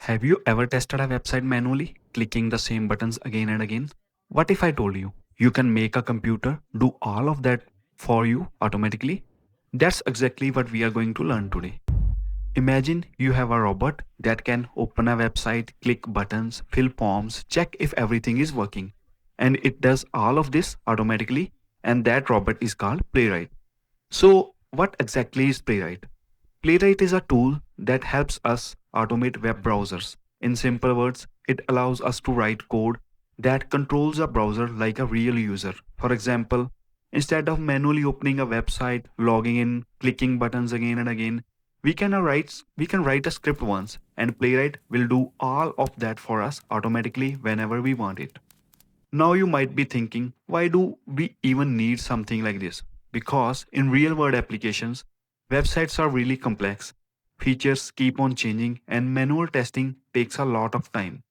Have you ever tested a website manually, clicking the same buttons again and again? What if I told you you can make a computer do all of that for you automatically? That's exactly what we are going to learn today. Imagine you have a robot that can open a website, click buttons, fill forms, check if everything is working. And it does all of this automatically, and that robot is called Playwright. So, what exactly is Playwright? Playwright is a tool that helps us automate web browsers. In simple words, it allows us to write code that controls a browser like a real user. For example, instead of manually opening a website, logging in, clicking buttons again and again, we can write a script once and Playwright will do all of that for us automatically whenever we want it. Now you might be thinking, why do we even need something like this? Because in real world applications, websites are really complex. Features keep on changing and manual testing takes a lot of time.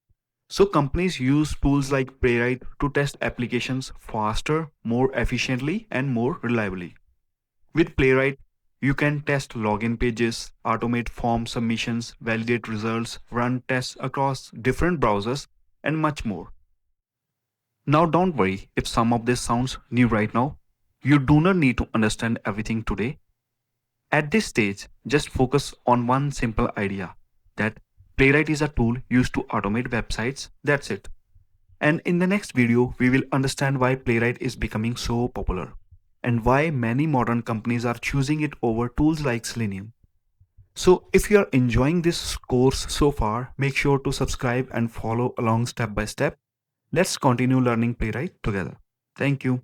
So companies use tools like Playwright to test applications faster, more efficiently, and more reliably. With Playwright, you can test login pages, automate form submissions, validate results, run tests across different browsers, and much more. Now, don't worry if some of this sounds new right now. You do not need to understand everything today. At this stage, just focus on one simple idea that Playwright is a tool used to automate websites. That's it. And in the next video, we will understand why Playwright is becoming so popular and why many modern companies are choosing it over tools like Selenium. So, if you are enjoying this course so far, make sure to subscribe and follow along step by step. Let's continue learning Playwright together. Thank you.